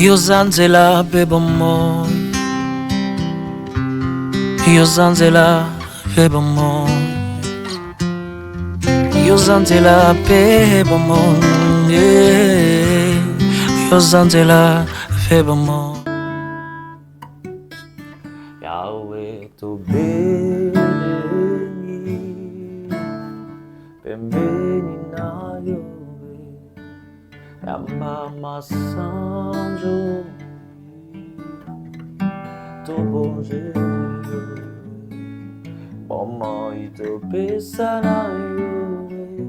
Io zanzela bebo mo, io zanzela bebo mo, io zanzela bebo mo, yeah. Io zanzela bebo mo. Yahweh tu beni, pembeni na Yahweh, Yamama Sanjo, tu bom Jésus, Mama ito pesa na Yahweh,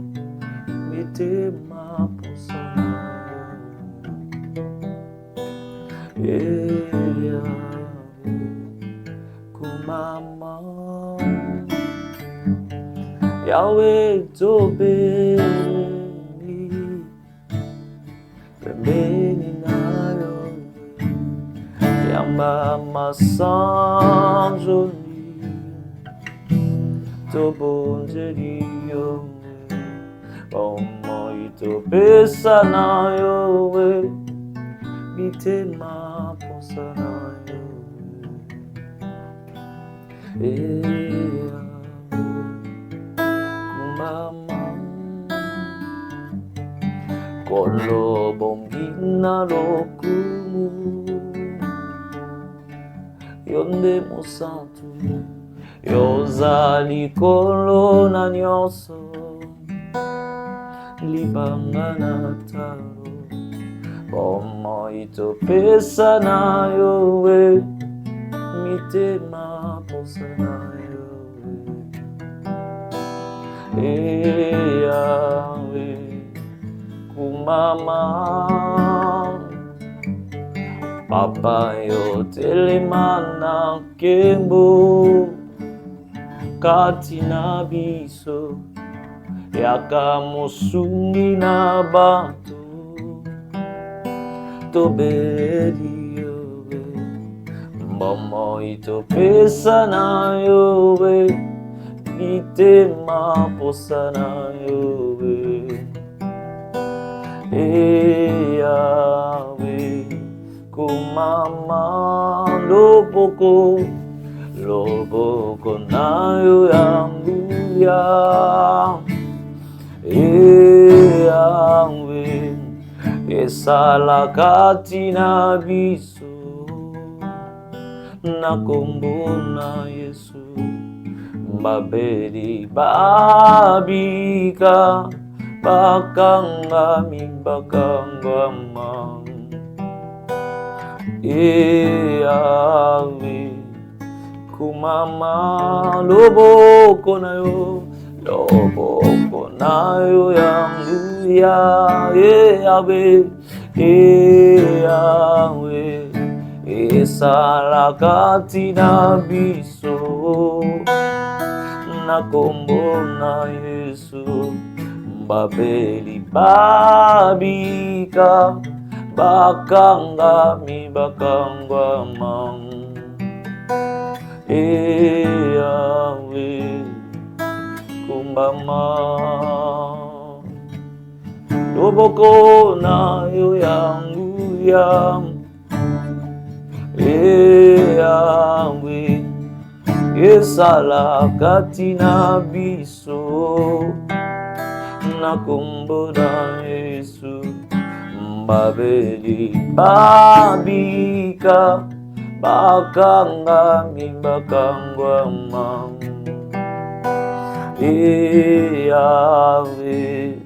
mite mapusa na Yahweh, kumama Yahweh tu beni, pembeni na Yahweh, Yamama Sanjo, tu bom Jésus, Mama ito pesa na Yahweh, mite mapusa na Yahweh, kumama kolo bombina lokumu yonde mosatu yozali kolo na nyonso libanga na talo bomo itopesa na Yahweh, mitema posa na Yahweh, Yahweh, kumama papa yo telemana kembo kati na biso yaka mosungi na bato tobeli Yahweh, mama itopesa na Yahweh, itema posa na Yahweh, Yahweh, kumama loboko na yo yangu ya Yahweh, esala kati na biso na kombo na Yesu, babeli babika bakanga mibakanga mang Yahweh, kumama loboko na yo yangu ya Yahweh, Yahweh, esala kati na biso na kombo na Yesu, babeli babika bakanga mibakanga mang Yahweh, kumbama loboko na yo yangu ya Yahweh, esala kati na biso na kombo na Yesu, babeli babika bakanga mibakangwa mang Yahweh,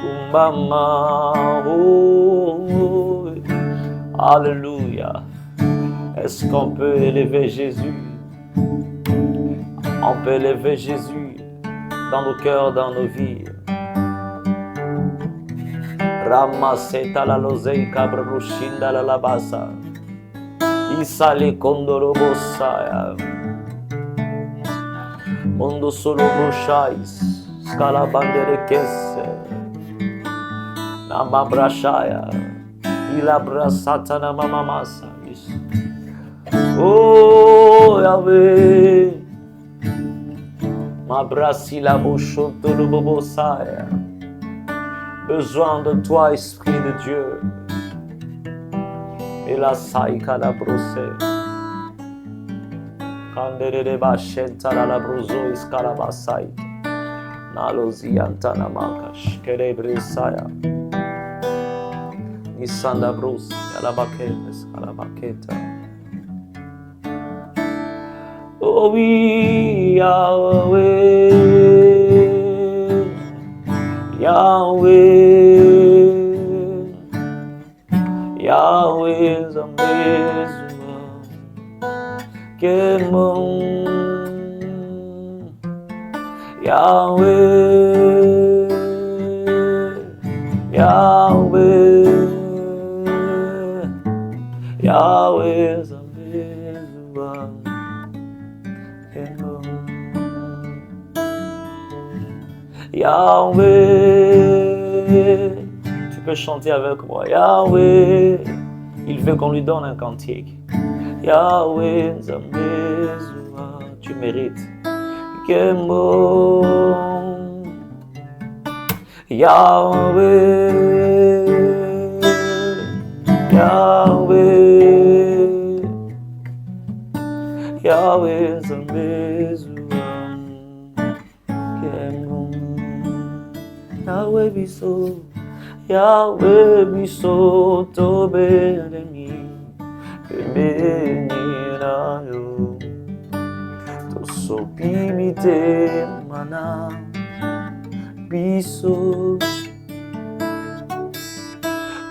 kumbama. Oh, alléluia. Est-ce qu'on peut élever Jésus? On peut élever Jésus dans nos cœurs, dans nos vies. Ramaseta la lozei kabrushinda la labasa. Isale kondorobo saya. Mondo solo brochais. Scala bandere kesse. Namabrashaya. Ilabrasata na mamamasa. Oh Yahweh. Mabrasi la bouchotte le bobo saya. Besoin de toi, Esprit de Dieu. Et la saïka la brosse. Kandere de bachenta la brozo iskarabasai. Nalozi antana makash. Kerebresaya. Nisanda bros. Yalabaketes. Kalabaketa. Oh oui, Yahweh. Yahweh. Yahweh is a mesma que bom. Yahweh, Yahweh, Yahweh is a mesma que bom. Yahweh. Tu peux chanter avec moi. Yahweh, il veut qu'on lui donne un cantique. Yahweh, Zambezua, tu mérites. Kembo. Yahweh, Yahweh, Yahweh, Zambezua, Kembo. Yahweh, Biso. Yahweh biso to benemi, benina yo, to sopimite mana biso,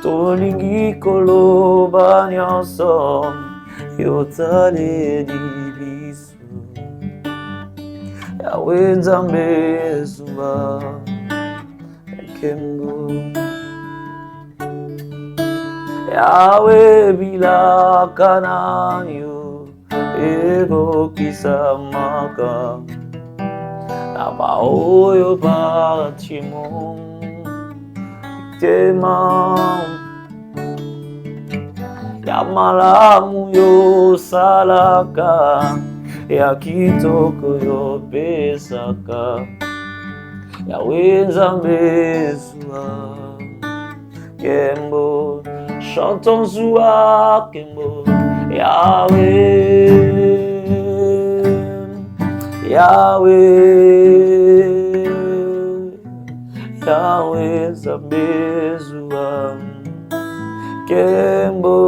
to lingi koloba nyansom, yo tale di biso, Yahweh Nzambe zuba, kembo. Yahweh bila kananyo ego kisamaka nabaoyo batimon tema yamalamu yo salaka yakitoko yo pesaka Yahweh Nzambe zuwa kembo. Chantons Zoua Kembo, Yahweh, Yahweh, Yahweh Nzambe Zoua Kembo,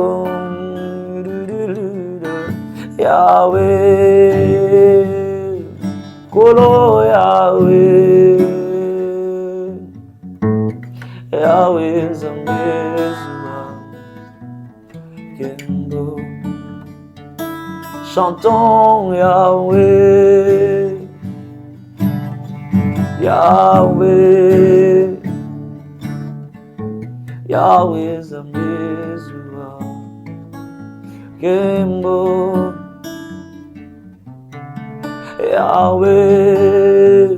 Yahweh, Kolo Yahweh, Yahweh Nzambe Kembo. Chantons Yahweh, Yahweh, Yahweh Nzambe Zoua Kembo. Yahweh,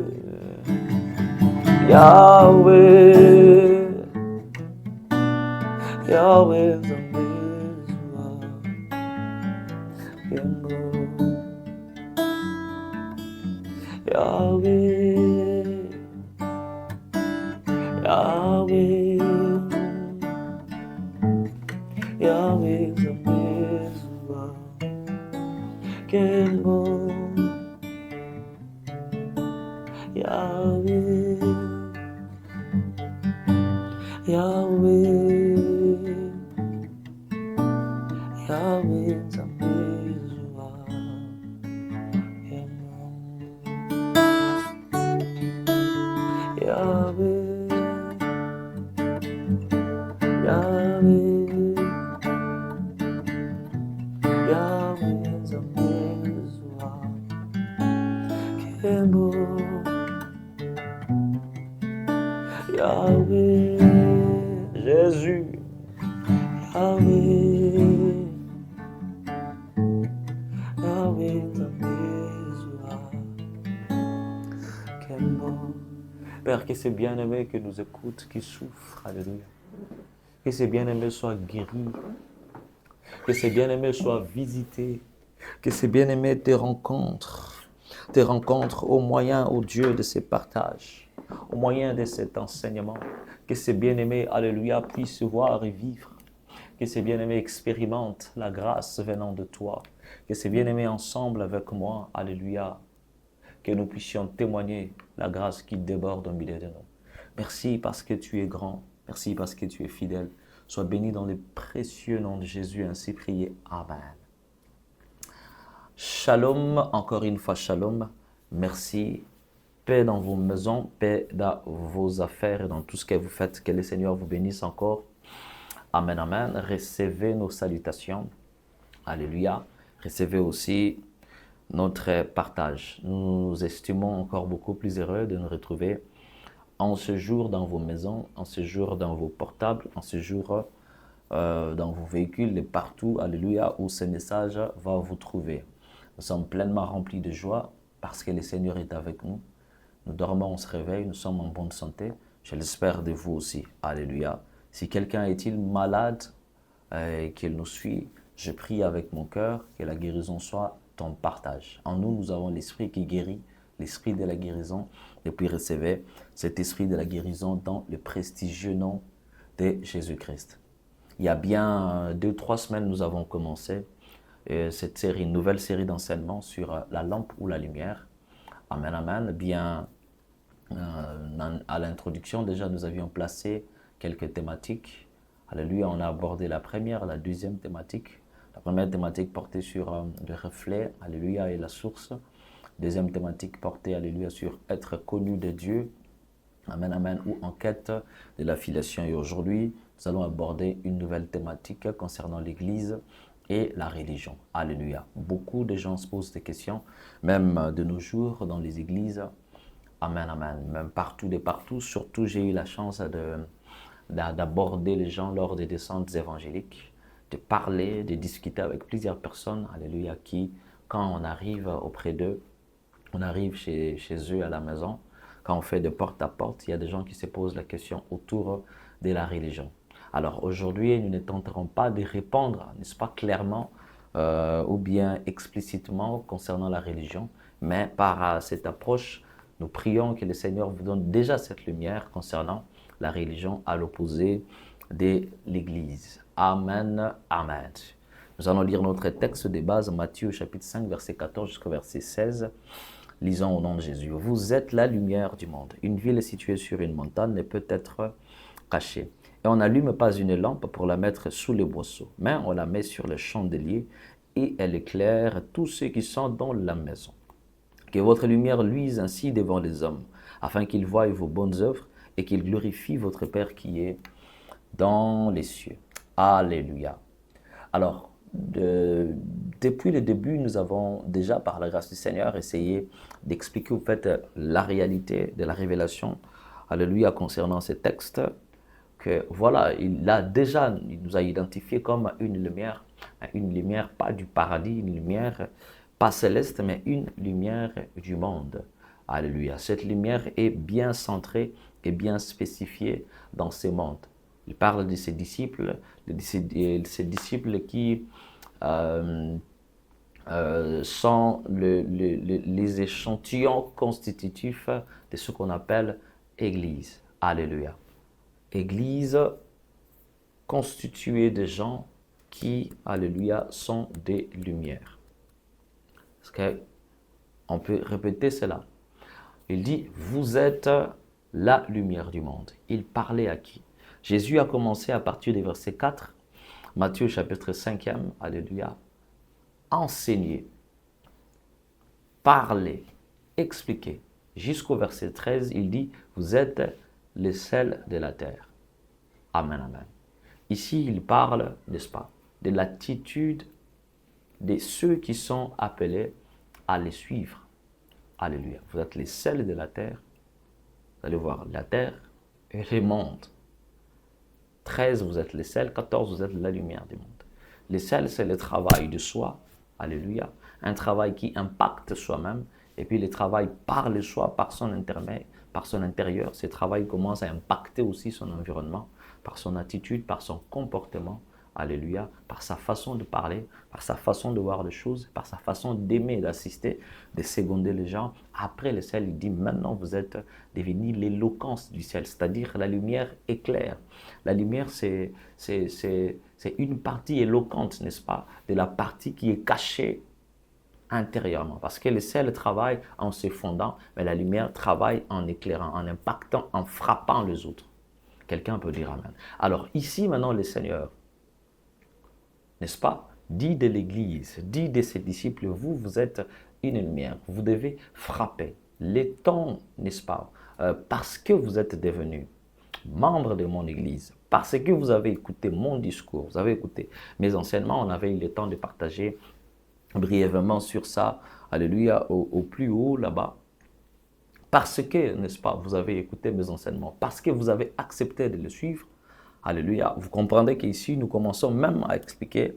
Yahweh, Yahweh Nzambe Yahweh, Yahweh, Yahweh Nzambe Zoua Kembo. Yahweh, Yahweh, Yahweh Nzambe Zoua Kembo. Yahweh, Yahweh, Yahweh Nzambe Zoua Kembo. Yahweh, Jésus, Yahweh, Yahweh Nzambe Zoua Kembo. Père, que ces bien-aimés que nous écoutent, qui souffrent, alléluia. Que ces bien-aimés soient guéris. Que ces bien-aimés soient visités. Que ces bien-aimés te rencontrent au moyen, au Dieu, de ces partages, au moyen de cet enseignement. Que ces bien-aimés, alléluia, puissent voir et vivre Que ces bien-aimés expérimentent la grâce venant de toi. Que ces bien-aimés ensemble avec moi, alléluia, que nous puissions témoigner la grâce qui déborde au milieu de nous. Merci parce que tu es grand. Merci parce que tu es fidèle. Sois béni dans le précieux nom de Jésus, ainsi prié. Amen. Shalom, encore une fois shalom. Merci. Paix dans vos maisons, paix dans vos affaires et dans tout ce que vous faites. Que le Seigneur vous bénisse encore. Amen, amen. Recevez nos salutations. Alléluia. Recevez aussi notre partage. Nous nous estimons encore beaucoup plus heureux de nous retrouver en ce jour dans vos maisons, en ce jour dans vos portables, en ce jour dans vos véhicules et partout, alléluia, où ce message va vous trouver. Nous sommes pleinement remplis de joie parce que le Seigneur est avec nous. Nous dormons, on se réveille, nous sommes en bonne santé. Je l'espère de vous aussi. Alléluia. Si quelqu'un est-il malade et qu'il nous suit, je prie avec mon cœur que la guérison soit ton partage. En nous, nous avons l'esprit qui guérit, l'esprit de la guérison. Et puis recevez cet esprit de la guérison dans le prestigieux nom de Jésus-Christ. Il y a bien 2-3 semaines, nous avons commencé cette série, une nouvelle série d'enseignements sur la lampe ou la lumière. Amen, amen. Bien, à l'introduction, déjà, nous avions placé quelques thématiques. Alléluia, on a abordé la première, la deuxième thématique. La première thématique portait sur le reflet, alléluia, et la source. Deuxième thématique portait, alléluia, sur être connu de Dieu. Amen, amen, ou en quête de la filiation. Et aujourd'hui, nous allons aborder une nouvelle thématique concernant l'Église et la religion. Alléluia. Beaucoup de gens se posent des questions, même de nos jours dans les églises. Amen, amen. Même partout de partout. Surtout, j'ai eu la chance d'aborder les gens lors des descentes évangéliques, de parler, de discuter avec plusieurs personnes, alléluia, qui, quand on arrive auprès d'eux, on arrive chez eux à la maison, quand on fait de porte à porte, il y a des gens qui se posent la question autour de la religion. Alors aujourd'hui, nous ne tenterons pas de répondre, n'est-ce pas, clairement ou bien explicitement concernant la religion, mais par cette approche, nous prions que le Seigneur vous donne déjà cette lumière concernant la religion à l'opposé de l'Église. Amen, amen. Nous allons lire notre texte de base, Matthieu chapitre 5, verset 14 jusqu'au verset 16. Lisons au nom de Jésus. Vous êtes la lumière du monde. Une ville située sur une montagne ne peut être cachée. Et on n'allume pas une lampe pour la mettre sous le boisseau, mais on la met sur le chandelier et elle éclaire tous ceux qui sont dans la maison. Que votre lumière luise ainsi devant les hommes, afin qu'ils voient vos bonnes œuvres et qu'ils glorifient votre Père qui est dans les cieux. Alléluia. Alors, depuis le début, nous avons déjà, par la grâce du Seigneur, essayé d'expliquer au fait la réalité de la révélation, alléluia, concernant ces textes, que voilà, il nous a identifié comme une lumière pas du paradis, une lumière pas céleste, mais une lumière du monde. Alléluia. Cette lumière est bien centrée et bien spécifiée dans ce monde. Il parle de ses disciples, ces disciples qui sont les échantillons constitutifs de ce qu'on appelle Église. Alléluia. Église constituée de gens qui, alléluia, sont des lumières. Parce qu'on peut répéter cela. Il dit, vous êtes la lumière du monde. Il parlait à qui? Jésus a commencé à partir du verset 4, Matthieu chapitre 5, alléluia, enseigner, parler, expliquer. Jusqu'au verset 13, il dit, vous êtes les sels de la terre. Amen, amen. Ici, il parle, n'est-ce pas, de l'attitude de ceux qui sont appelés à les suivre. Alléluia. Vous êtes les sels de la terre. Vous allez voir, la terre et le monde. 13, vous êtes les sels. 14, vous êtes la lumière du monde. Les sels, c'est le travail de soi. Alléluia. Un travail qui impacte soi-même. Et puis le travail par le soi, par son intermède, par son intérieur. Ce travail commence à impacter aussi son environnement, par son attitude, par son comportement. alléluia, par sa façon de parler, par sa façon de voir les choses, par sa façon d'aimer, d'assister, de seconder les gens. Après le ciel, il dit, maintenant vous êtes devenus l'éloquence du ciel, c'est-à-dire la lumière éclaire. La lumière, c'est une partie éloquente, n'est-ce pas, de la partie qui est cachée intérieurement. Parce que le ciel travaille en se fondant, mais la lumière travaille en éclairant, en impactant, en frappant les autres. Quelqu'un peut dire Amen. Alors ici, maintenant, le Seigneur, n'est-ce pas, dit de l'Église, dit de ses disciples, vous êtes une lumière, vous devez frapper les temps, n'est-ce pas, parce que vous êtes devenus membres de mon Église, parce que vous avez écouté mon discours, vous avez écouté mes enseignements, on avait eu le temps de partager brièvement sur ça, alléluia, au plus haut là-bas. Parce que, n'est-ce pas, vous avez écouté mes enseignements, parce que vous avez accepté de le suivre, alléluia, vous comprendrez qu'ici, nous commençons même à expliquer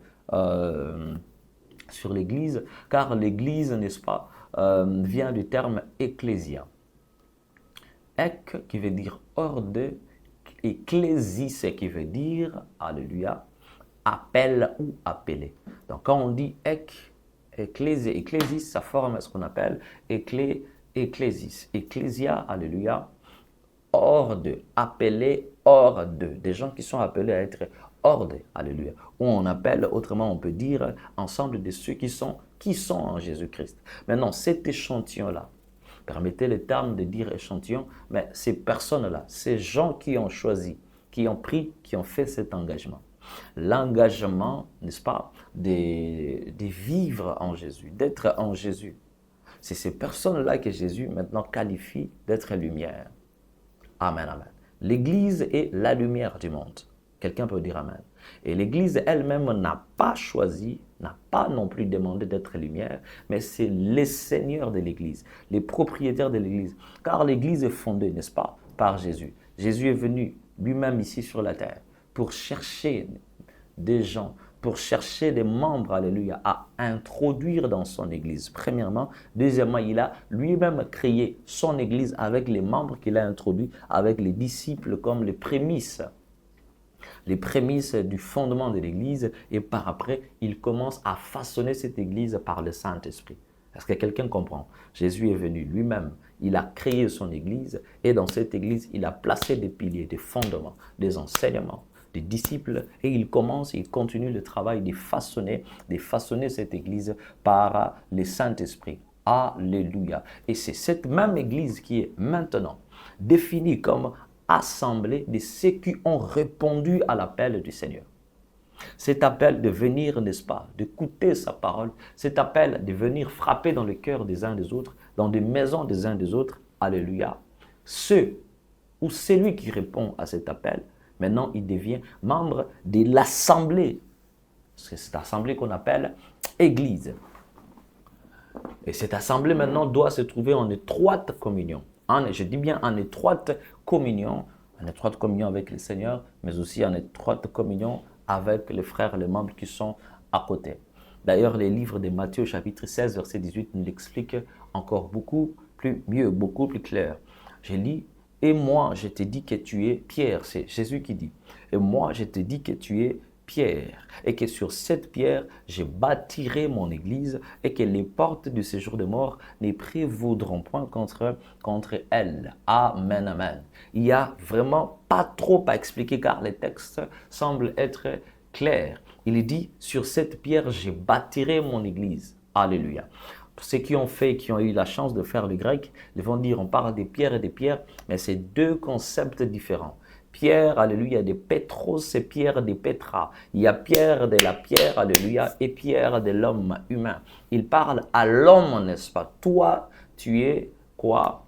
sur l'Église, car l'Église, n'est-ce pas, vient du terme ecclésia. Ek qui veut dire hors de, ecclésis qui veut dire, alléluia, appel ou appelé. Donc quand on dit ecclésis, ça forme ce qu'on appelle ecclésis. Ecclésia, alléluia, hors de, appelé hors de. Des gens qui sont appelés à être hors de, alléluia. Ou on appelle, autrement on peut dire, ensemble de ceux qui sont en Jésus-Christ. Maintenant, cet échantillon-là, permettez le terme de dire échantillon, mais ces personnes-là, ces gens qui ont choisi, qui ont pris, qui ont fait cet engagement. L'engagement, n'est-ce pas, de vivre en Jésus, d'être en Jésus. C'est ces personnes-là que Jésus maintenant qualifie d'être lumière. Amen, amen. L'Église est la lumière du monde. Quelqu'un peut dire amen. Et l'Église elle-même n'a pas choisi, n'a pas non plus demandé d'être lumière, mais c'est les seigneurs de l'Église, les propriétaires de l'Église. Car l'Église est fondée, n'est-ce pas, par Jésus. Jésus est venu lui-même ici sur la terre pour chercher des gens, pour chercher des membres, alléluia, à introduire dans son Église. Premièrement. Deuxièmement, il a lui-même créé son Église avec les membres qu'il a introduits, avec les disciples comme les prémices du fondement de l'Église. Et par après, il commence à façonner cette Église par le Saint-Esprit. Est-ce que quelqu'un comprend? Jésus est venu lui-même, il a créé son Église et dans cette Église, il a placé des piliers, des fondements, des enseignements, des disciples et il continue le travail de façonner cette Église par le Saint-Esprit. Alléluia. Et c'est cette même Église qui est maintenant définie comme assemblée de ceux qui ont répondu à l'appel du Seigneur. Cet appel de venir, n'est-ce pas, d'écouter sa parole, cet appel de venir frapper dans le cœur des uns des autres, dans des maisons des uns des autres, alléluia. Celui qui répond à cet appel, maintenant il devient membre de l'assemblée. C'est cette assemblée qu'on appelle Église. Et cette assemblée maintenant doit se trouver en étroite communion. Je dis bien en étroite communion avec le Seigneur, mais aussi en étroite communion avec les frères et les membres qui sont à côté. D'ailleurs, les livres de Matthieu chapitre 16, verset 18 nous l'expliquent encore beaucoup plus clair. Je lis, et moi je te dis que tu es Pierre, c'est Jésus qui dit, et moi je te dis que tu es Pierre, et que sur cette pierre, je bâtirai mon église, et que les portes du séjour de mort ne prévaudront point contre elle. Amen, amen. Il n'y a vraiment pas trop à expliquer, car les textes semblent être clairs. Il dit, sur cette pierre, je bâtirai mon église. Alléluia. Pour ceux qui ont eu la chance de faire le grec, ils vont dire, on parle des pierres et des pierres, mais c'est deux concepts différents. Pierre, alléluia, de Pétros et Pierre de Pétra. Il y a Pierre de la pierre, alléluia, et Pierre de l'homme humain. Il parle à l'homme, n'est-ce pas? Toi, tu es quoi?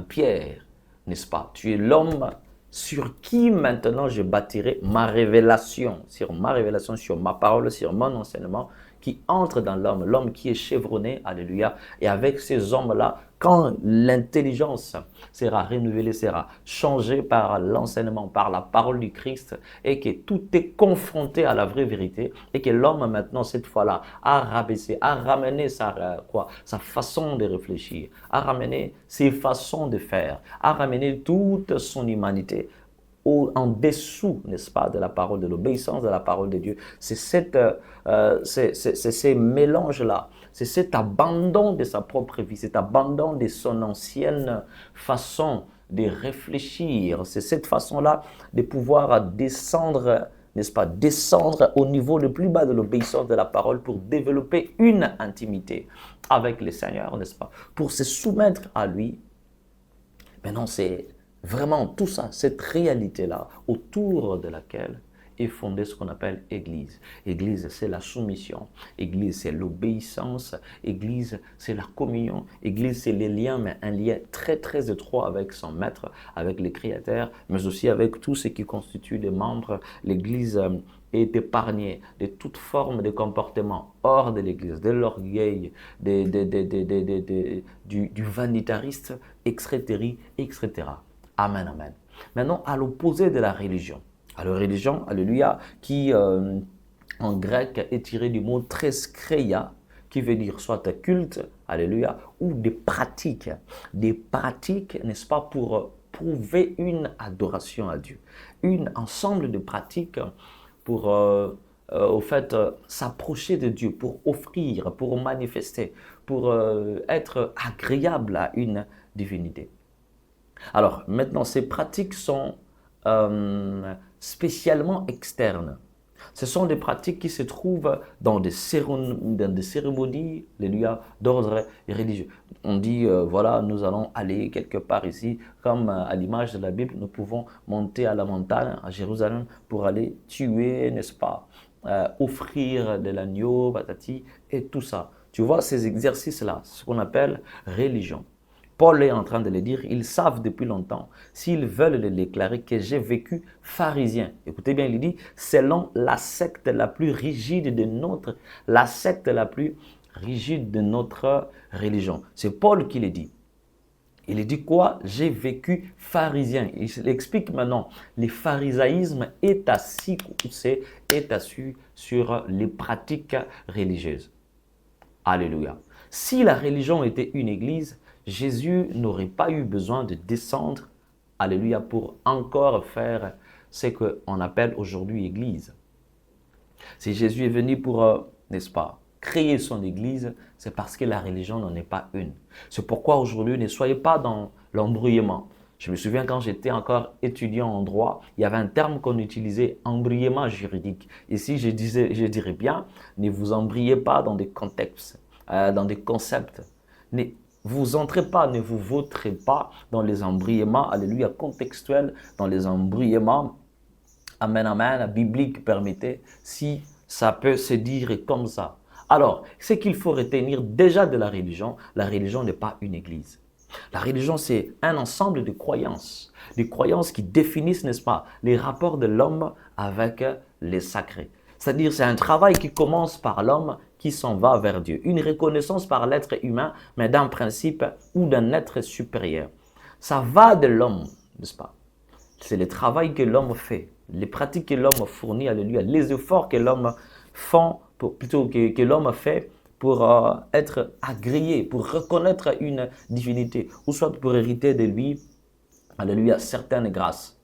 Pierre, n'est-ce pas? Tu es l'homme sur qui maintenant je bâtirai ma révélation, sur ma parole, sur mon enseignement, qui entre dans l'homme qui est chevronné, alléluia. Et avec ces hommes-là, quand l'intelligence sera renouvelée, sera changée par l'enseignement, par la parole du Christ, et que tout est confronté à la vraie vérité, et que l'homme maintenant, cette fois-là, a rabaissé, a ramené sa façon de réfléchir, a ramené ses façons de faire, a ramené toute son humanité en dessous, n'est-ce pas, de la parole, de l'obéissance de la parole de Dieu. C'est ces mélanges-là, c'est cet abandon de sa propre vie, cet abandon de son ancienne façon de réfléchir. C'est cette façon-là de pouvoir descendre, n'est-ce pas, descendre au niveau le plus bas de l'obéissance de la parole pour développer une intimité avec le Seigneur, n'est-ce pas, pour se soumettre à lui. Maintenant, c'est vraiment tout ça, cette réalité-là, autour de laquelle est fondée ce qu'on appelle Église. Église, c'est la soumission. Église, c'est l'obéissance. Église, c'est la communion. Église, c'est les liens, mais un lien très, très étroit avec son maître, avec le Créateur, mais aussi avec tout ce qui constitue les membres. L'Église est épargnée de toute forme de comportement hors de l'Église, de l'orgueil, du vanitariste, etc., etc. Amen, amen. Maintenant, à l'opposé de la religion. À la religion, alléluia, qui en grec est tiré du mot trescheia, qui veut dire soit culte, alléluia, ou des pratiques. Des pratiques, n'est-ce pas, pour prouver une adoration à Dieu. Un ensemble de pratiques pour, au fait, s'approcher de Dieu, pour offrir, pour manifester, pour être agréable à une divinité. Alors, maintenant, ces pratiques sont spécialement externes. Ce sont des pratiques qui se trouvent dans des cérémonies, d'ordre religieux. On dit, voilà, nous allons aller quelque part ici, comme à l'image de la Bible, nous pouvons monter à la montagne, à Jérusalem, pour aller tuer, n'est-ce pas, offrir de l'agneau, patati, et tout ça. Tu vois, ces exercices-là, ce qu'on appelle religion. Paul est en train de le dire, ils savent depuis longtemps, s'ils veulent le déclarer, que j'ai vécu pharisien. Écoutez bien, il dit, selon la secte la plus rigide de notre religion. C'est Paul qui le dit. Il dit quoi? J'ai vécu pharisien. Il explique maintenant, le pharisaïsme est assis sur les pratiques religieuses. Alléluia. Si la religion était une église, Jésus n'aurait pas eu besoin de descendre, alléluia, pour encore faire ce qu'on appelle aujourd'hui église. Si Jésus est venu pour, n'est-ce pas, créer son église, c'est parce que la religion n'en est pas une. C'est pourquoi aujourd'hui, ne soyez pas dans l'embrouillement. Je me souviens quand j'étais encore étudiant en droit, il y avait un terme qu'on utilisait, embrouillement juridique. Ici, je dirais bien, ne vous embrouillez pas dans des contextes, dans des concepts. Vous entrez pas, ne vous vautrez pas dans les embrouillements, alléluia, contextuels, dans les embrouillements, amen, amen, biblique, permettez, si ça peut se dire comme ça. Alors, ce qu'il faut retenir déjà de la religion n'est pas une église. La religion, c'est un ensemble de croyances qui définissent, n'est-ce pas, les rapports de l'homme avec les sacrés. C'est-à-dire, c'est un travail qui commence par l'homme qui s'en va vers Dieu. Une reconnaissance par l'être humain, mais d'un principe ou d'un être supérieur. Ça va de l'homme, n'est-ce pas? C'est le travail que l'homme fait, les pratiques que l'homme fournit, alléluia, les efforts que l'homme que l'homme fait pour être agréé, pour reconnaître une divinité, ou soit pour hériter de lui, alléluia, certaines grâces.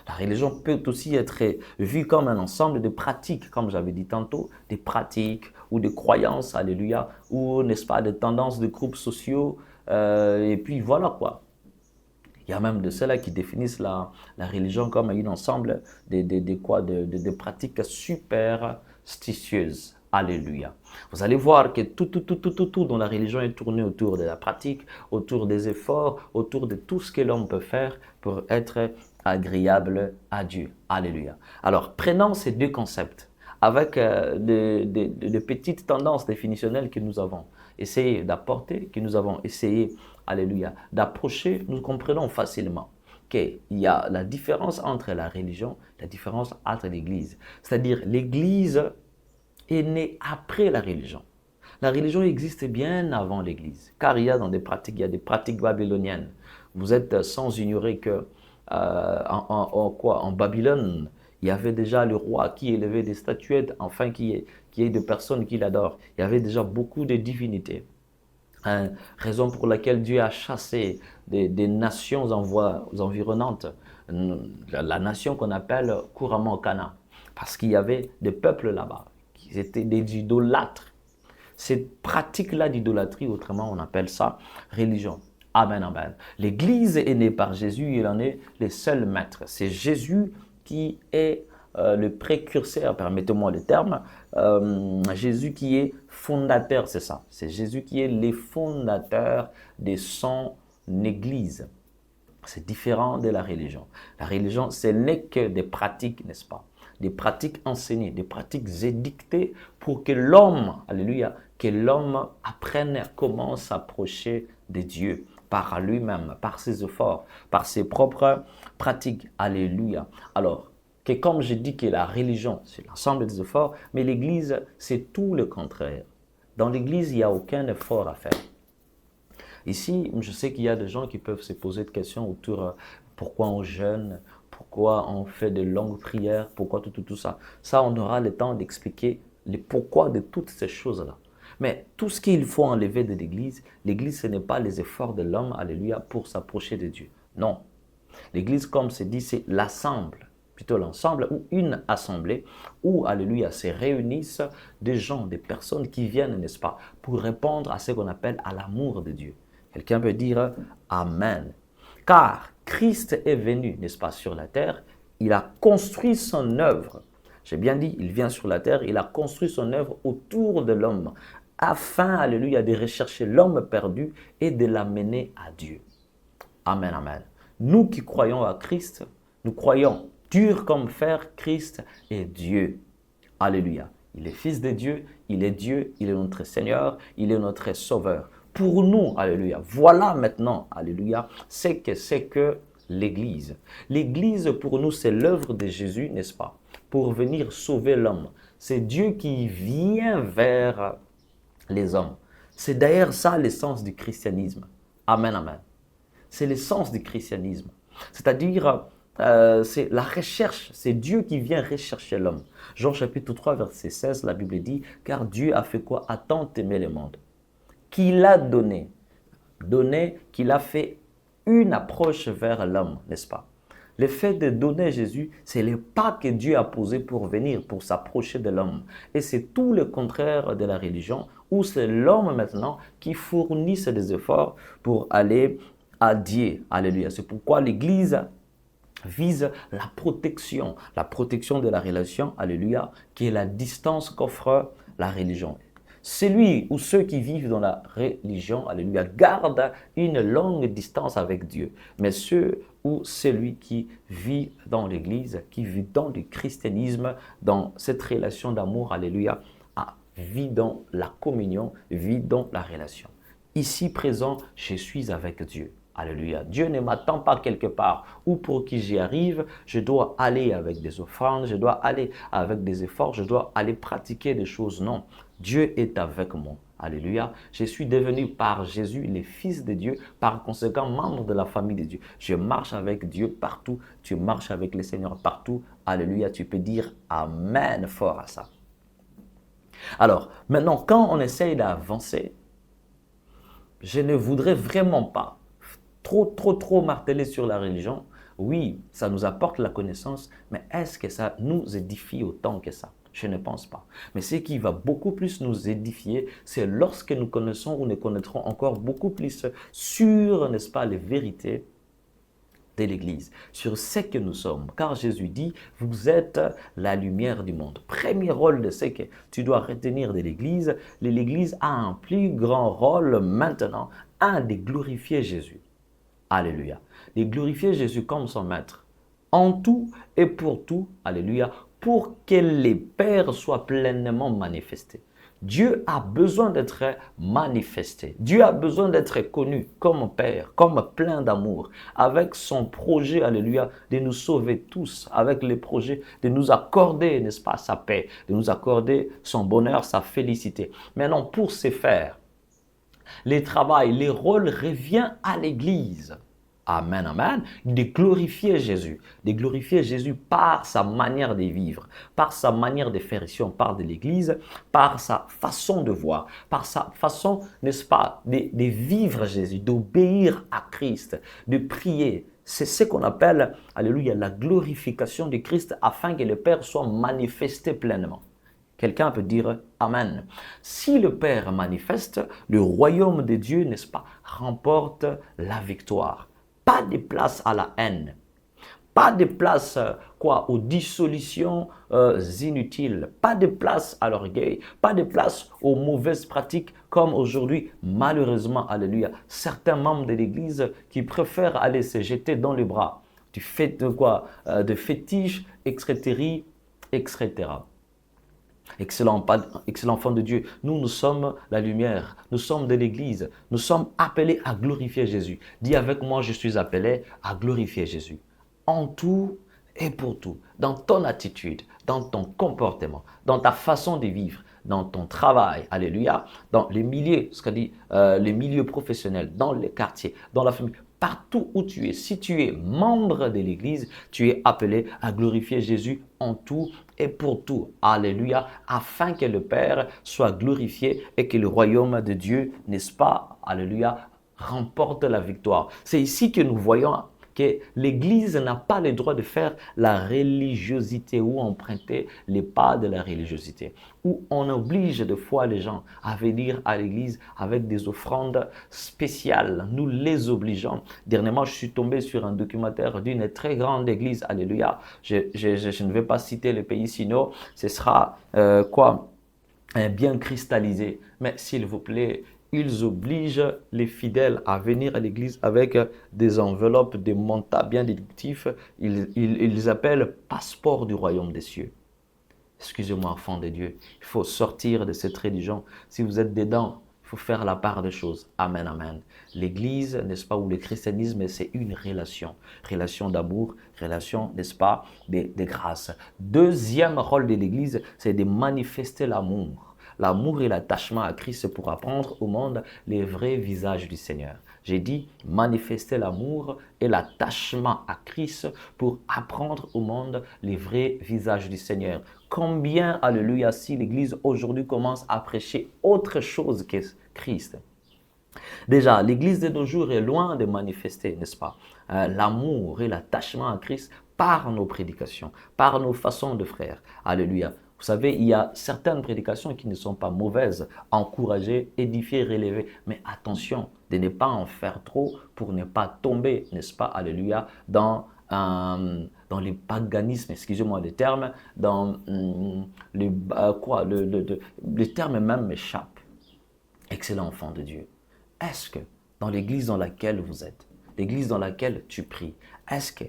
La religion peut aussi être vue comme un ensemble de pratiques, comme j'avais dit tantôt, des pratiques ou des croyances, alléluia, ou n'est-ce pas, des tendances de groupes sociaux, et puis voilà quoi. Il y a même de ceux-là qui définissent la religion comme un ensemble de pratiques superstitieuses. Alléluia. Vous allez voir que tout dans la religion est tourné autour de la pratique, autour des efforts, autour de tout ce que l'homme peut faire pour être agréable à Dieu. Alléluia. Alors, prenons ces deux concepts avec de petites tendances définitionnelles que nous avons essayé d'apporter, que nous avons essayé, alléluia, d'approcher, nous comprenons facilement qu'il y a la différence entre la religion, la différence entre l'Église. C'est-à-dire, l'Église est née après la religion. La religion existe bien avant l'Église, car il y a des pratiques babyloniennes. Vous êtes sans ignorer que en Babylone, il y avait déjà le roi qui élevait des statuettes, afin qu'il y ait des personnes qui l'adorent. Il y avait déjà beaucoup de divinités. Raison pour laquelle Dieu a chassé des nations environnantes la nation qu'on appelle couramment Canaan. Parce qu'il y avait des peuples là-bas, qui étaient des idolâtres. Cette pratique-là d'idolâtrie, autrement on appelle ça religion. Amen, amen. L'Église est née par Jésus, il en est le seul maître. C'est Jésus qui est le précurseur, permettez-moi le terme, Jésus qui est fondateur, c'est ça. C'est Jésus qui est le fondateur de son Église. C'est différent de la religion. La religion, ce n'est que des pratiques, n'est-ce pas? Des pratiques enseignées, des pratiques édictées pour que l'homme, alléluia, que l'homme apprenne comment s'approcher de Dieu par lui-même, par ses efforts, par ses propres pratiques. Alléluia. Alors, que comme je dis que la religion, c'est l'ensemble des efforts, mais l'Église, c'est tout le contraire. Dans l'Église, il n'y a aucun effort à faire. Ici, je sais qu'il y a des gens qui peuvent se poser des questions autour pourquoi on jeûne, pourquoi on fait de longues prières, pourquoi tout ça. Ça, on aura le temps d'expliquer le pourquoi de toutes ces choses-là. Mais tout ce qu'il faut enlever de l'Église, ce n'est pas les efforts de l'homme, alléluia, pour s'approcher de Dieu. Non. L'Église, comme c'est dit, c'est l'ensemble, plutôt l'ensemble ou une assemblée où, alléluia, se réunissent des gens, des personnes qui viennent, n'est-ce pas, pour répondre à ce qu'on appelle à l'amour de Dieu. Quelqu'un peut dire Amen. Car Christ est venu, n'est-ce pas, sur la terre, il a construit son œuvre. J'ai bien dit, il vient sur la terre, il a construit son œuvre autour de l'homme, afin, alléluia, de rechercher l'homme perdu et de l'amener à Dieu. Amen, amen. Nous qui croyons à Christ, nous croyons dur comme fer, Christ est Dieu. Alléluia. Il est Fils de Dieu, il est notre Seigneur, il est notre Sauveur. Pour nous, alléluia, voilà maintenant, alléluia, c'est que l'Église. L'Église pour nous, c'est l'œuvre de Jésus, n'est-ce pas? Pour venir sauver l'homme. C'est Dieu qui vient vers les hommes. C'est d'ailleurs ça l'essence du christianisme. Amen, amen. C'est l'essence du christianisme. C'est-à-dire, c'est la recherche, c'est Dieu qui vient rechercher l'homme. Jean chapitre 3, verset 16, la Bible dit, car Dieu a fait quoi? A tant aimé le monde, qu'il a donné, qu'il a fait une approche vers l'homme, n'est-ce pas? Le fait de donner Jésus, c'est le pas que Dieu a posé pour venir, pour s'approcher de l'homme. Et c'est tout le contraire de la religion, où c'est l'homme maintenant qui fournit des efforts pour aller à Dieu. Alléluia. C'est pourquoi l'Église vise la protection de la relation, alléluia, qui est la distance qu'offre la religion. Celui ou ceux qui vivent dans la religion, alléluia, gardent une longue distance avec Dieu. Mais ceux ou celui qui vit dans l'Église, qui vit dans le christianisme, dans cette relation d'amour, alléluia, vit dans la communion, vit dans la relation. Ici présent, je suis avec Dieu. Alléluia. Dieu ne m'attend pas quelque part où pour que j'y arrive, je dois aller avec des offrandes, je dois aller avec des efforts, je dois aller pratiquer des choses. Non, Dieu est avec moi. Alléluia. Je suis devenu par Jésus le Fils de Dieu, par conséquent membre de la famille de Dieu. Je marche avec Dieu partout. Tu marches avec le Seigneur partout. Alléluia. Tu peux dire Amen fort à ça. Alors, maintenant, quand on essaye d'avancer, je ne voudrais vraiment pas trop marteler sur la religion. Oui, ça nous apporte la connaissance, mais est-ce que ça nous édifie autant que ça? Je ne pense pas. Mais ce qui va beaucoup plus nous édifier, c'est lorsque nous connaissons ou nous connaîtrons encore beaucoup plus sur, n'est-ce pas, les vérités de l'Église, sur ce que nous sommes. Car Jésus dit, vous êtes la lumière du monde. Premier rôle de ce que tu dois retenir de l'Église, l'Église a un plus grand rôle maintenant, de glorifier Jésus. Alléluia. De glorifier Jésus comme son maître. En tout et pour tout, alléluia, pour que les pères soient pleinement manifestés. Dieu a besoin d'être manifesté. Dieu a besoin d'être connu comme Père, comme plein d'amour, avec son projet, alléluia, de nous sauver tous, avec le projet de nous accorder, n'est-ce pas, sa paix, de nous accorder son bonheur, sa félicité. Maintenant, pour ce faire, les travail, les rôles revient à l'Église. Amen, amen. De glorifier Jésus par sa manière de vivre, par sa manière de faire ici, on parle de l'Église, par sa façon de voir, par sa façon, n'est-ce pas, de vivre Jésus, d'obéir à Christ, de prier. C'est ce qu'on appelle, alléluia, la glorification du Christ afin que le Père soit manifesté pleinement. Quelqu'un peut dire Amen. Si le Père manifeste, le royaume de Dieu, n'est-ce pas, remporte la victoire. Pas de place à la haine. Pas de place aux dissolutions inutiles. Pas de place à l'orgueil. Pas de place aux mauvaises pratiques comme aujourd'hui, malheureusement, alléluia, certains membres de l'Église qui préfèrent aller se jeter dans les bras du fait de fétiches, etc., etc. Excellent enfant de Dieu, nous sommes la lumière, nous sommes de l'Église, nous sommes appelés à glorifier Jésus. Dis avec moi, je suis appelé à glorifier Jésus. En tout et pour tout, dans ton attitude, dans ton comportement, dans ta façon de vivre, dans ton travail, alléluia, dans les milieux, les milieux professionnels, dans les quartiers, dans la famille, partout où tu es, si tu es membre de l'Église, tu es appelé à glorifier Jésus en tout et pour tout. Alléluia, afin que le Père soit glorifié et que le royaume de Dieu, n'est-ce pas, alléluia, remporte la victoire. C'est ici que nous voyons que l'Église n'a pas le droit de faire la religiosité ou emprunter les pas de la religiosité, où on oblige de fois les gens à venir à l'Église avec des offrandes spéciales. Nous les obligeons. Dernièrement, je suis tombé sur un documentaire d'une très grande église. Alléluia. Je ne vais pas citer le pays, sinon ce sera bien cristallisé. Mais s'il vous plaît, ils obligent les fidèles à venir à l'église avec des enveloppes, des montants bien déductifs. Ils appellent passeport du royaume des cieux. Excusez-moi, enfant de Dieu, il faut sortir de cette religion. Si vous êtes dedans, il faut faire la part des choses. Amen, amen. L'église, n'est-ce pas, ou le christianisme, c'est une relation. Relation d'amour, relation, n'est-ce pas, de grâce. Deuxième rôle de l'église, c'est de manifester l'amour. L'amour et l'attachement à Christ pour apprendre au monde les vrais visages du Seigneur. J'ai dit manifester l'amour et l'attachement à Christ pour apprendre au monde les vrais visages du Seigneur. Combien, alléluia, si l'Église aujourd'hui commence à prêcher autre chose que Christ. Déjà, l'Église de nos jours est loin de manifester, n'est-ce pas, l'amour et l'attachement à Christ par nos prédications, par nos façons de faire. Alléluia. Vous savez, il y a certaines prédications qui ne sont pas mauvaises, encourager, édifier, relever. Mais attention de ne pas en faire trop pour ne pas tomber, n'est-ce pas, alléluia, dans les paganismes, excusez-moi le terme, dans les termes même m'échappent. Excellent enfant de Dieu. Est-ce que dans l'église dans laquelle vous êtes, l'église dans laquelle tu pries, est-ce que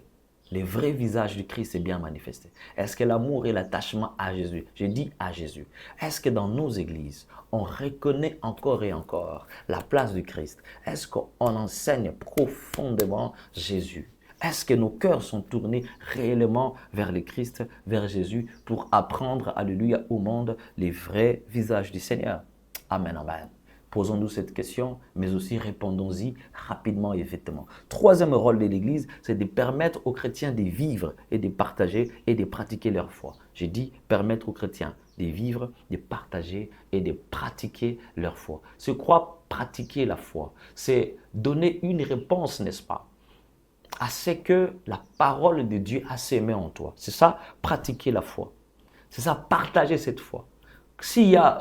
le vrai visage du Christ est bien manifesté? Est-ce que l'amour et l'attachement à Jésus, je dis à Jésus, est-ce que dans nos églises, on reconnaît encore et encore la place du Christ? Est-ce qu'on enseigne profondément Jésus? Est-ce que nos cœurs sont tournés réellement vers le Christ, vers Jésus, pour apprendre, alléluia, au monde les vrais visages du Seigneur? Amen, amen. Posons-nous cette question, mais aussi répondons-y rapidement et vêtement. Troisième rôle de l'Église, c'est de permettre aux chrétiens de vivre et de partager et de pratiquer leur foi. J'ai dit permettre aux chrétiens de vivre, de partager et de pratiquer leur foi. C'est quoi pratiquer la foi? C'est donner une réponse, n'est-ce pas, à ce que la parole de Dieu a sémé en toi. C'est ça, pratiquer la foi. C'est ça, partager cette foi. S'il y a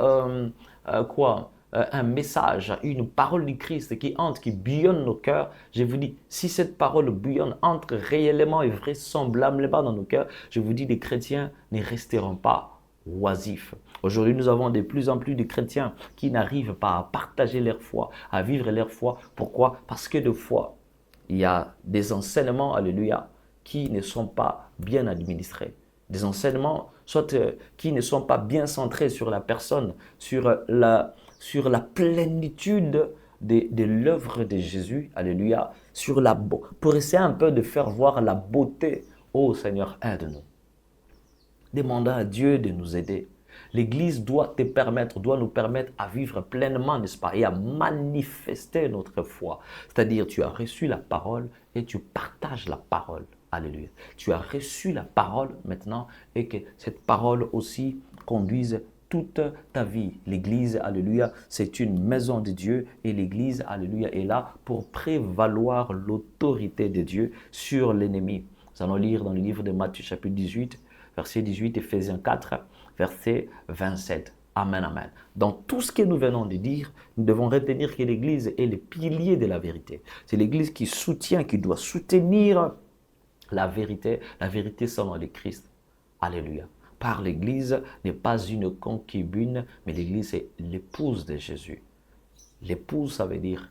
un message, une parole du Christ qui entre, qui bouillonne nos cœurs, je vous dis, si cette parole bouillonne, entre réellement et vraisemblablement dans nos cœurs, je vous dis, les chrétiens ne resteront pas oisifs. Aujourd'hui, nous avons de plus en plus de chrétiens qui n'arrivent pas à partager leur foi, à vivre leur foi. Pourquoi? Parce que de foi, il y a des enseignements, alléluia, qui ne sont pas bien administrés. Des enseignements, soit qui ne sont pas bien centrés sur la personne, sur la plénitude de l'œuvre de Jésus, alléluia, pour essayer un peu de faire voir la beauté. Oh Seigneur, aide-nous. Demandons à Dieu de nous aider. L'Église doit nous permettre à vivre pleinement, n'est-ce pas, et à manifester notre foi. C'est-à-dire, tu as reçu la parole et tu partages la parole. Alléluia. Tu as reçu la parole maintenant et que cette parole aussi conduise toute ta vie. L'Église, alléluia, c'est une maison de Dieu et l'Église, alléluia, est là pour prévaloir l'autorité de Dieu sur l'ennemi. Nous allons lire dans le livre de Matthieu chapitre 18, verset 18, Éphésiens 4, verset 27. Amen, amen. Dans tout ce que nous venons de dire, nous devons retenir que l'Église est le pilier de la vérité. C'est l'Église qui soutient, qui doit soutenir la vérité selon le Christ. Alléluia. Par l'Église n'est pas une concubine, mais l'Église est l'épouse de Jésus. L'épouse, ça veut dire,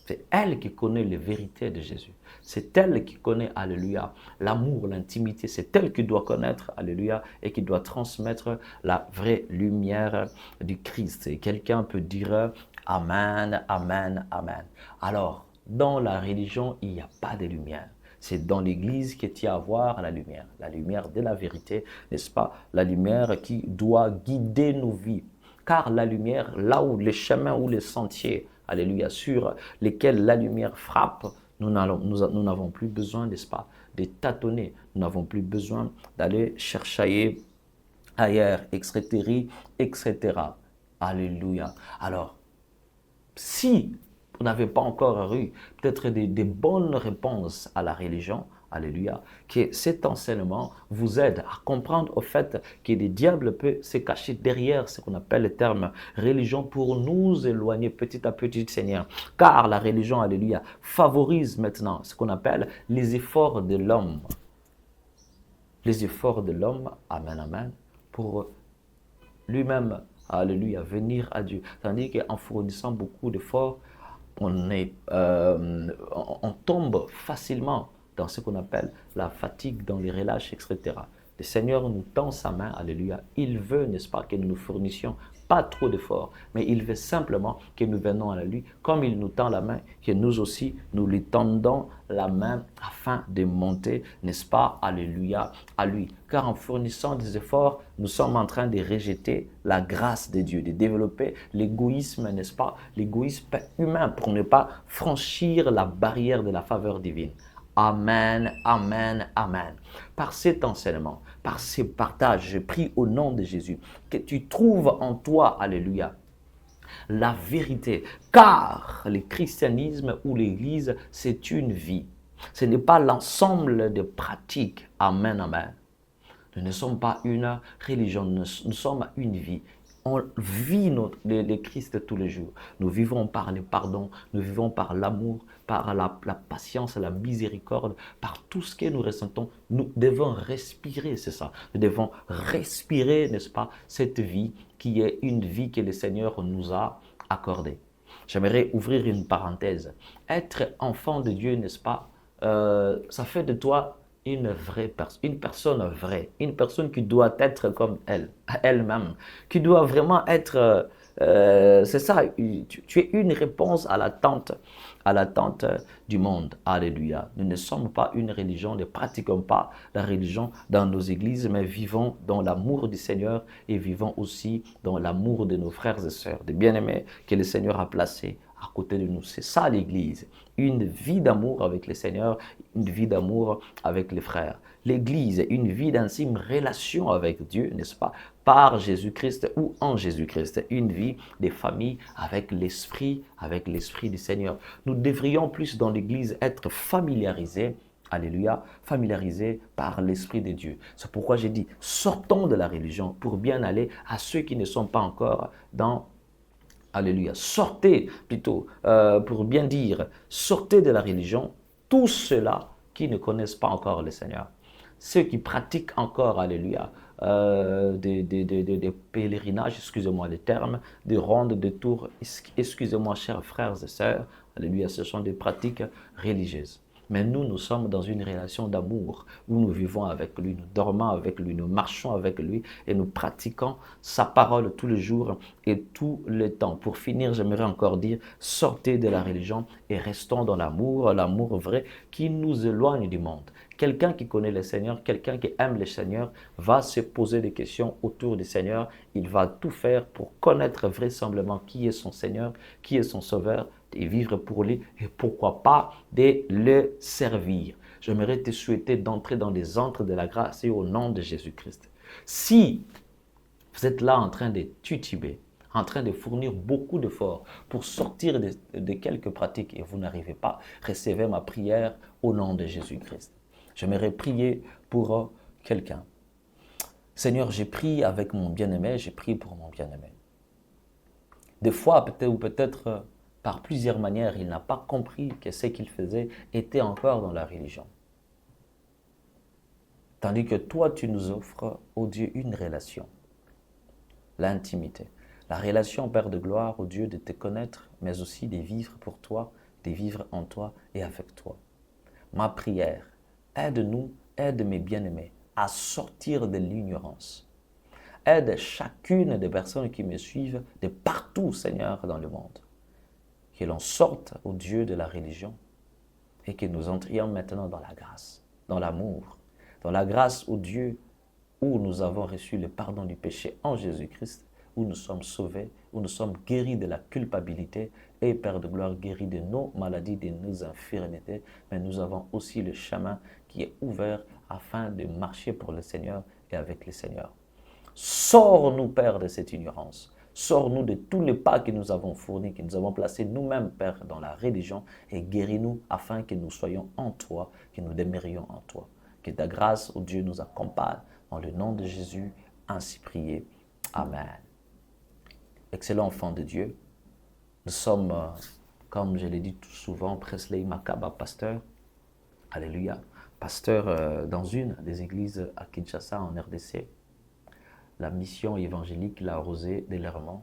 c'est elle qui connaît les vérités de Jésus. C'est elle qui connaît, alléluia, l'amour, l'intimité. C'est elle qui doit connaître, alléluia, et qui doit transmettre la vraie lumière du Christ. Et quelqu'un peut dire, amen, amen, amen. Alors, dans la religion, il n'y a pas de lumière. C'est dans l'Église qu'il y a à voir la lumière de la vérité, n'est-ce pas? La lumière qui doit guider nos vies. Car la lumière, là où les chemins ou les sentiers, alléluia, sur lesquels la lumière frappe, nous n'avons plus besoin, n'est-ce pas, de tâtonner. Nous n'avons plus besoin d'aller chercher ailleurs, etc., etc. Alléluia. Alors, si vous n'avez pas encore eu peut-être des bonnes réponses à la religion, alléluia, que cet enseignement vous aide à comprendre au fait que le diable peut se cacher derrière ce qu'on appelle le terme religion pour nous éloigner petit à petit du Seigneur. Car la religion, alléluia, favorise maintenant ce qu'on appelle les efforts de l'homme. Les efforts de l'homme, amen, amen, pour lui-même, alléluia, venir à Dieu. Tandis qu'en fournissant beaucoup d'efforts, on tombe facilement dans ce qu'on appelle la fatigue, dans les relâches, etc. Le Seigneur nous tend sa main, alléluia. Il veut, n'est-ce pas, que nous nous fournissions pas trop d'efforts, mais il veut simplement que nous venons à lui, comme il nous tend la main, que nous aussi, nous lui tendons la main afin de monter, n'est-ce pas, alléluia, à lui. Car en fournissant des efforts, nous sommes en train de rejeter la grâce de Dieu, de développer l'égoïsme, n'est-ce pas, l'égoïsme humain pour ne pas franchir la barrière de la faveur divine. Amen, amen, amen. Par cet enseignement, par ces partages, je prie au nom de Jésus que tu trouves en toi, alléluia, la vérité. Car le christianisme ou l'Église, c'est une vie. Ce n'est pas l'ensemble de pratiques. Amen, amen. Nous ne sommes pas une religion, nous sommes une vie. On vit le Christ tous les jours. Nous vivons par le pardon, nous vivons par l'amour, par la patience, la miséricorde, par tout ce que nous ressentons. Nous devons respirer, c'est ça. Nous devons respirer, n'est-ce pas, cette vie qui est une vie que le Seigneur nous a accordée. J'aimerais ouvrir une parenthèse. Être enfant de Dieu, n'est-ce pas, ça fait de toi une vraie personne, une personne vraie, une personne qui doit être comme elle-même, qui doit vraiment être, c'est ça, tu es une réponse à l'attente du monde. Alléluia. Nous ne sommes pas une religion, ne pratiquons pas la religion dans nos églises, mais vivons dans l'amour du Seigneur et vivons aussi dans l'amour de nos frères et sœurs, des bien-aimés que le Seigneur a placés à côté de nous. C'est ça l'Église. Une vie d'amour avec le Seigneur, une vie d'amour avec les frères. L'Église est une vie d'intime relation avec Dieu, n'est-ce pas? Par Jésus-Christ ou en Jésus-Christ. Une vie des familles avec l'Esprit du Seigneur. Nous devrions plus dans l'Église être familiarisés, alléluia, familiarisés par l'Esprit de Dieu. C'est pourquoi j'ai dit, sortons de la religion pour bien aller à ceux qui ne sont pas encore dans alléluia. Sortez plutôt, pour bien dire, sortez de la religion, tous ceux-là qui ne connaissent pas encore le Seigneur. Ceux qui pratiquent encore, alléluia, des pèlerinages, excusez-moi les termes, des rondes, des tours, excusez-moi chers frères et sœurs, alléluia, ce sont des pratiques religieuses. Mais nous sommes dans une relation d'amour où nous vivons avec lui, nous dormons avec lui, nous marchons avec lui et nous pratiquons sa parole tous les jours et tout le temps. Pour finir, j'aimerais encore dire, sortez de la religion et restons dans l'amour vrai qui nous éloigne du monde. Quelqu'un qui connaît le Seigneur, quelqu'un qui aime le Seigneur va se poser des questions autour du Seigneur. Il va tout faire pour connaître vraisemblablement qui est son Seigneur, qui est son Sauveur, et vivre pour lui et pourquoi pas de le servir. J'aimerais te souhaiter d'entrer dans les antres de la grâce et au nom de Jésus-Christ. Si Vous êtes là en train de tituber, en train de fournir beaucoup d'efforts pour sortir de quelques pratiques et vous n'arrivez pas. Recevez ma prière au nom de Jésus-Christ. J'aimerais prier pour quelqu'un. Seigneur, j'ai prié avec mon bien-aimé, j'ai prié pour mon bien-aimé. Des fois, peut-être ou peut-être par plusieurs manières, il n'a pas compris que ce qu'il faisait était encore dans la religion. Tandis que toi, tu nous offres, ô Dieu, une relation, l'intimité. La relation, Père de gloire, ô Dieu, de te connaître, mais aussi de vivre pour toi, de vivre en toi et avec toi. Ma prière, aide-nous, aide mes bien-aimés à sortir de l'ignorance. Aide chacune des personnes qui me suivent de partout, Seigneur, dans le monde. Que l'on sorte, ô Dieu, de la religion et que nous entrions maintenant dans la grâce, dans l'amour, dans la grâce, ô Dieu, où nous avons reçu le pardon du péché en Jésus-Christ, où nous sommes sauvés, où nous sommes guéris de la culpabilité et, Père de gloire, guéris de nos maladies, de nos infirmités, mais nous avons aussi le chemin qui est ouvert afin de marcher pour le Seigneur et avec le Seigneur. Sors-nous, Père, de cette ignorance. Sors-nous de tous les pas que nous avons fournis, que nous avons placés nous-mêmes, Père, dans la religion et guéris-nous afin que nous soyons en toi, que nous demeurions en toi. Que ta grâce, ô Dieu, nous accompagne. Dans le nom de Jésus, ainsi prié. Amen. Excellent enfant de Dieu, nous sommes, comme je l'ai dit tout souvent, Presley Makaba, pasteur. Alléluia. Pasteur dans une des églises à Kinshasa, en RDC. La mission évangélique La Rosée de Lermont,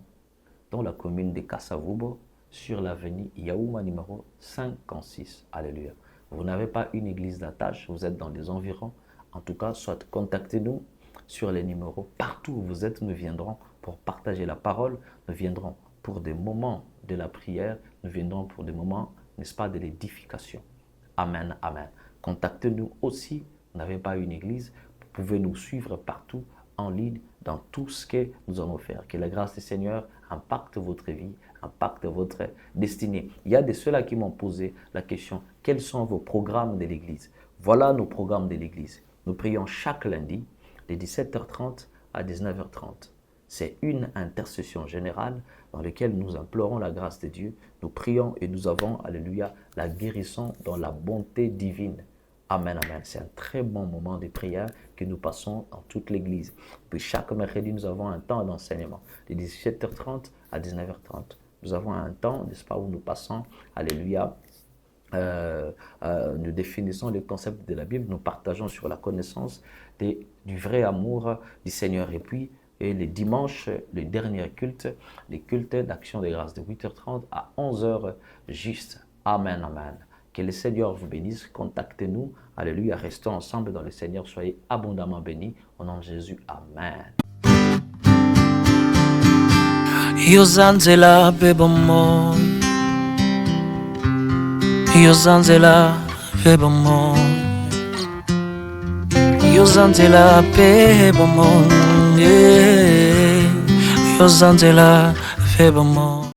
dans la commune de Kasavubo, sur l'avenue Yaouma numéro 56. Alléluia. Vous n'avez pas une église d'attache, vous êtes dans les environs. En tout cas, soit contactez-nous sur les numéros. Partout où vous êtes, nous viendrons pour partager la parole. Nous viendrons pour des moments de la prière. Nous viendrons pour des moments, n'est-ce pas, de l'édification. Amen, amen. Contactez-nous aussi. Vous n'avez pas une église. Vous pouvez nous suivre partout en ligne dans tout ce que nous allons faire. Que la grâce du Seigneur impacte votre vie, impacte votre destinée. Il y a de ceux-là qui m'ont posé la question, quels sont vos programmes de l'église? Voilà nos programmes de l'église. Nous prions chaque lundi de 17h30 à 19h30. C'est une intercession générale dans laquelle nous implorons la grâce de Dieu. Nous prions et nous avons, alléluia, la guérison dans la bonté divine. Amen, amen. C'est un très bon moment de prière que nous passons dans toute l'église. Puis chaque mercredi, nous avons un temps d'enseignement de 17h30 à 19h30. Nous avons un temps, n'est-ce pas, où nous passons, alléluia, nous définissons les concepts de la Bible, nous partageons sur la connaissance du vrai amour du Seigneur. Et puis, les dimanches, le dernier culte, les cultes d'action de grâce de 8h30 à 11h juste. Amen, amen. Que le Seigneur vous bénisse. Contactez-nous. Alléluia. Restons ensemble dans le Seigneur. Soyez abondamment bénis. Au nom de Jésus. Amen. Yozanzela bebomo, Yozanzela bebomo, Yozanzela bebomo, Yozanzela bebomo.